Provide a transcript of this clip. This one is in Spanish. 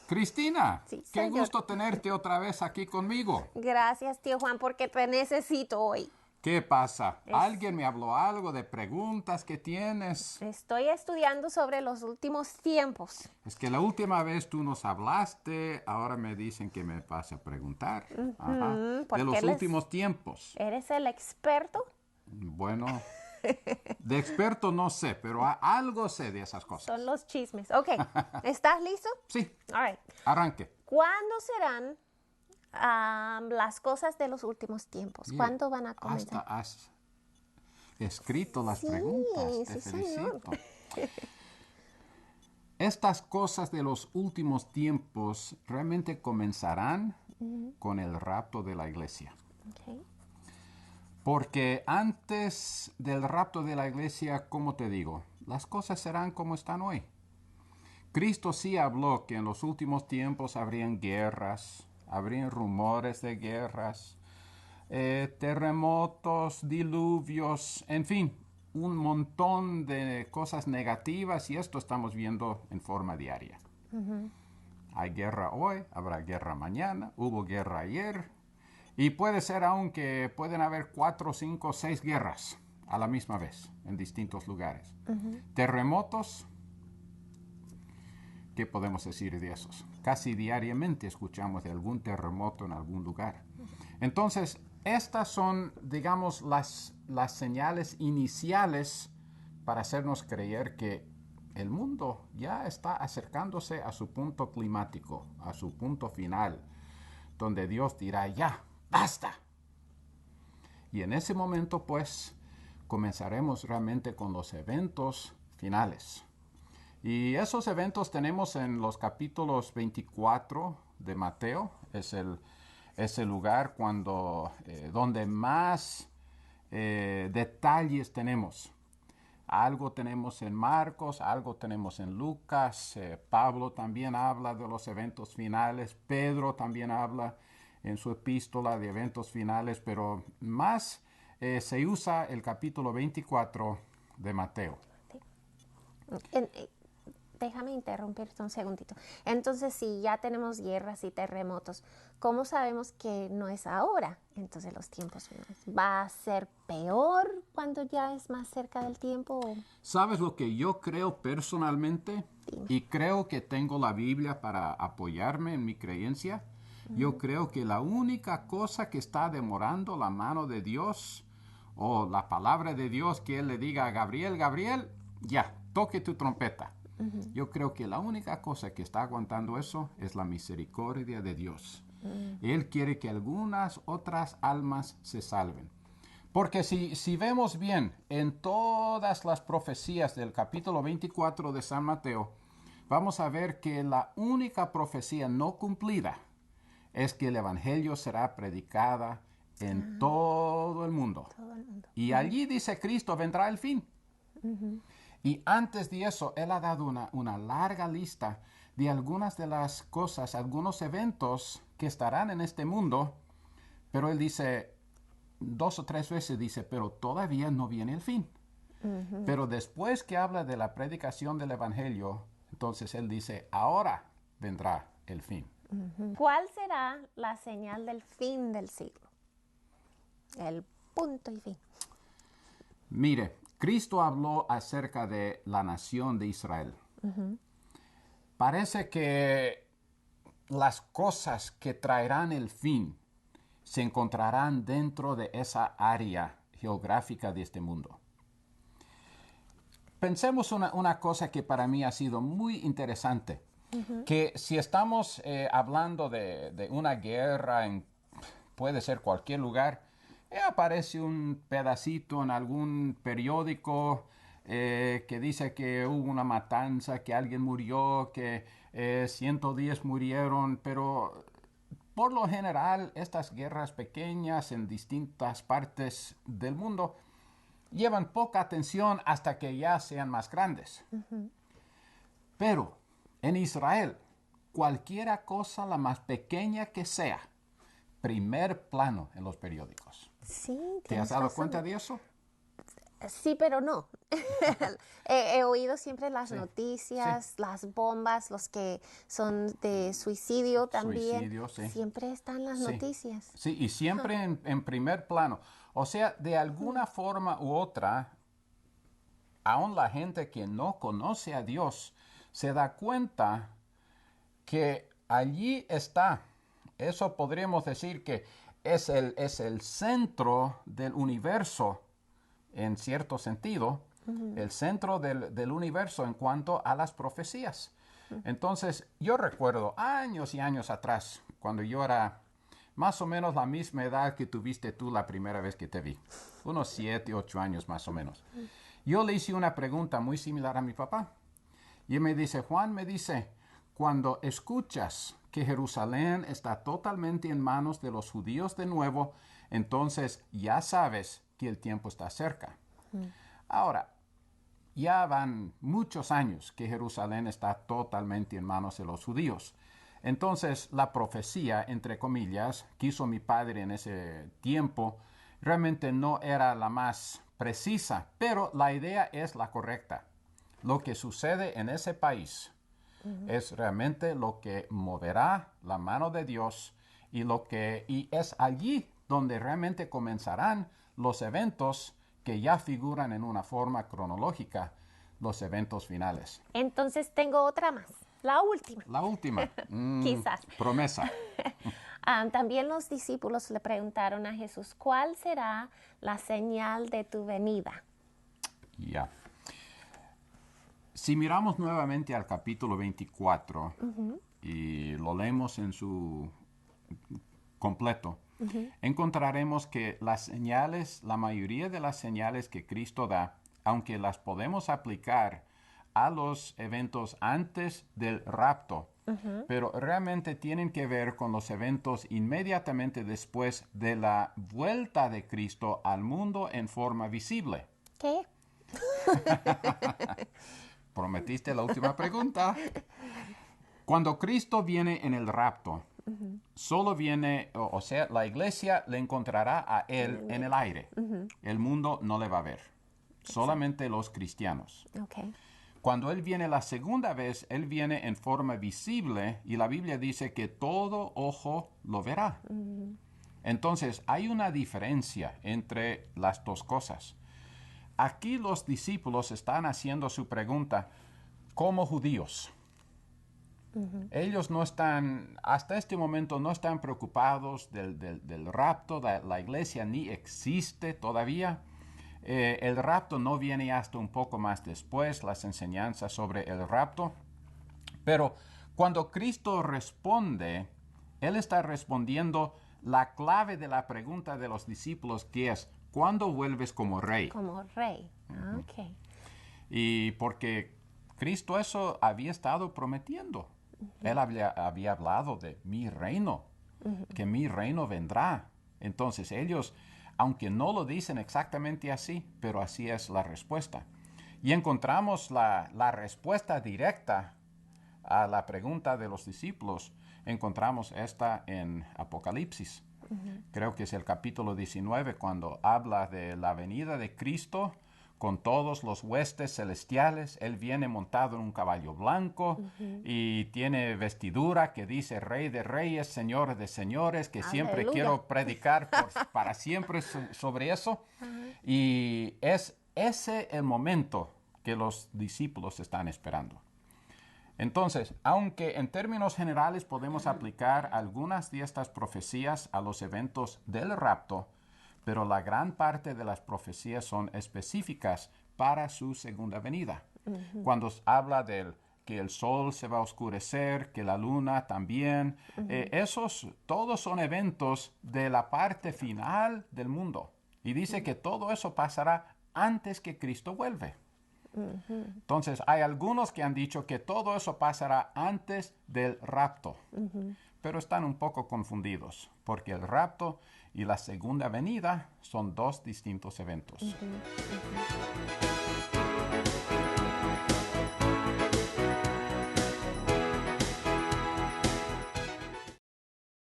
Cristina, Sí, qué señor. gusto tenerte otra vez aquí conmigo. Gracias, tío Juan, porque te necesito hoy. ¿Qué pasa? Es- ¿Alguien me habló algo de preguntas que tienes? Estoy estudiando sobre los últimos tiempos. Es que la última vez tú nos hablaste, ahora me dicen que me vas a preguntar. Ajá. De porque los últimos tiempos. ¿Eres el experto? Bueno, de experto no sé, pero algo sé de esas cosas. Son los chismes. Ok, ¿estás listo? Sí, All right. arranque. ¿Cuándo serán las cosas de los últimos tiempos? Mire, ¿Cuándo van a comenzar? Hasta has escrito las Sí, preguntas. Te sí, señor. felicito. Estas cosas de los últimos tiempos realmente comenzarán con el rapto de la iglesia. Ok. Porque antes del rapto de la iglesia, como te digo, las cosas serán como están hoy. Cristo sí habló que en los últimos tiempos habrían guerras, habrían rumores de guerras, terremotos, diluvios, en fin, un montón de cosas negativas y esto estamos viendo en forma diaria. Hay guerra hoy, habrá guerra mañana, hubo guerra ayer y puede ser aún que pueden haber 4, 5, 6 guerras a la misma vez en distintos lugares. Terremotos, ¿qué podemos decir de esos? Casi diariamente escuchamos de algún terremoto en algún lugar. Entonces, estas son, digamos, las señales iniciales para hacernos creer que el mundo ya está acercándose a su punto climático, a su punto final, donde Dios dirá, ya, basta. Y en ese momento, pues, comenzaremos realmente con los eventos finales. Y esos eventos tenemos en los capítulos 24 de Mateo. Es el lugar donde más detalles tenemos. Algo tenemos en Marcos, algo tenemos en Lucas. Pablo también habla de los eventos finales. Pedro también habla en su epístola de eventos finales. Pero más se usa el capítulo 24 de Mateo. En- eh, Déjame interrumpirte un segundito. Entonces, si ya tenemos guerras y terremotos, ¿cómo sabemos que no es ahora? Entonces, los tiempos finales. ¿Va a ser peor cuando ya es más cerca del tiempo? ¿Sabes lo que yo creo personalmente? Dime. Y creo que tengo la Biblia para apoyarme en mi creencia. Yo creo que la única cosa que está demorando la mano de Dios o la palabra de Dios que Él le diga a Gabriel, Gabriel, ya, toque tu trompeta. Yo creo que la única cosa que está aguantando eso es la misericordia de Dios. Él quiere que algunas otras almas se salven. Porque si vemos bien en todas las profecías del capítulo 24 de San Mateo, vamos a ver que la única profecía no cumplida es que el Evangelio será predicada en todo el mundo. Todo el mundo. Y allí dice Cristo, vendrá el fin. Y antes de eso, Él ha dado una larga lista de algunas de las cosas, algunos eventos que estarán en este mundo, pero Él dice, 2 o 3 veces dice, pero todavía no viene el fin. Pero después que habla de la predicación del Evangelio, entonces Él dice, ahora vendrá el fin. ¿Cuál será la señal del fin del siglo? El punto y fin. Mire, Cristo habló acerca de la nación de Israel. Parece que las cosas que traerán el fin se encontrarán dentro de esa área geográfica de este mundo. Pensemos una cosa que para mí ha sido muy interesante, que si estamos hablando de una guerra puede ser cualquier lugar, aparece un pedacito en algún periódico que dice que hubo una matanza, que alguien murió, que 110 murieron, pero por lo general estas guerras pequeñas en distintas partes del mundo llevan poca atención hasta que ya sean más grandes. Pero en Israel, cualquiera cosa, la más pequeña que sea, primer plano en los periódicos. Sí, ¿Te has tienes dado razón. cuenta de eso? Sí, pero no. He oído siempre las Sí, noticias, las bombas, los que son de suicidio también. suicidio, sí. Siempre están las Sí, noticias. sí, y siempre en primer plano. O sea, de alguna forma u otra, aún la gente que no conoce a Dios se da cuenta que allí está. Eso podríamos decir que es el centro del universo, en cierto sentido, el centro del universo en cuanto a las profecías. Entonces, yo recuerdo años y años atrás, cuando yo era más o menos la misma edad que tuviste tú la primera vez que te vi, unos 7, 8 años más o menos. Yo le hice una pregunta muy similar a mi papá. Y me dice, Juan, me dice, cuando escuchas que Jerusalén está totalmente en manos de los judíos de nuevo, entonces ya sabes que el tiempo está cerca. Ahora, ya van muchos años que Jerusalén está totalmente en manos de los judíos. Entonces, la profecía, entre comillas, que hizo mi padre en ese tiempo, realmente no era la más precisa, pero la idea es la correcta. Lo que sucede en ese país es realmente lo que moverá la mano de Dios y es allí donde realmente comenzarán los eventos que ya figuran en una forma cronológica, los eventos finales. Entonces tengo otra más, la última, La última, quizás. promesa. También los discípulos le preguntaron a Jesús, ¿cuál será la señal de tu venida? Ya. Si miramos nuevamente al capítulo 24 y lo leemos en su completo, encontraremos que las señales, la mayoría de las señales que Cristo da, aunque las podemos aplicar a los eventos antes del rapto, pero realmente tienen que ver con los eventos inmediatamente después de la vuelta de Cristo al mundo en forma visible. ¿Qué? Prometiste la última pregunta. Cuando Cristo viene en el rapto, solo viene, o sea, la iglesia le encontrará a Él en el aire. El mundo no le va a ver. Solamente los cristianos. Okay. Cuando Él viene la segunda vez, Él viene en forma visible y la Biblia dice que todo ojo lo verá. Entonces, hay una diferencia entre las dos cosas. Aquí los discípulos están haciendo su pregunta como judíos. Ellos no están, hasta este momento, no están preocupados del rapto. La iglesia ni existe todavía. El rapto no viene hasta un poco más después, las enseñanzas sobre el rapto. Pero cuando Cristo responde, Él está respondiendo la clave de la pregunta de los discípulos, que es, ¿cuándo vuelves como rey? Como rey. Ok. Y porque Cristo eso había estado prometiendo. Él había hablado de mi reino, que mi reino vendrá. Entonces ellos, aunque no lo dicen exactamente así, pero así es la respuesta. Y encontramos la respuesta directa a la pregunta de los discípulos. Encontramos esta en Apocalipsis. Creo que es el capítulo 19, cuando habla de la venida de Cristo con todos los huestes celestiales. Él viene montado en un caballo blanco y tiene vestidura que dice Rey de Reyes, Señor de Señores, que siempre Aleluya. quiero predicar para siempre sobre eso. Y es ese el momento que los discípulos están esperando. Entonces, aunque en términos generales podemos aplicar algunas de estas profecías a los eventos del rapto, pero la gran parte de las profecías son específicas para su segunda venida. Cuando habla de que el sol se va a oscurecer, que la luna también, esos todos son eventos de la parte final del mundo. Y dice que todo eso pasará antes que Cristo vuelve. Entonces, hay algunos que han dicho que todo eso pasará antes del rapto, pero están un poco confundidos, porque el rapto y la segunda venida son dos distintos eventos.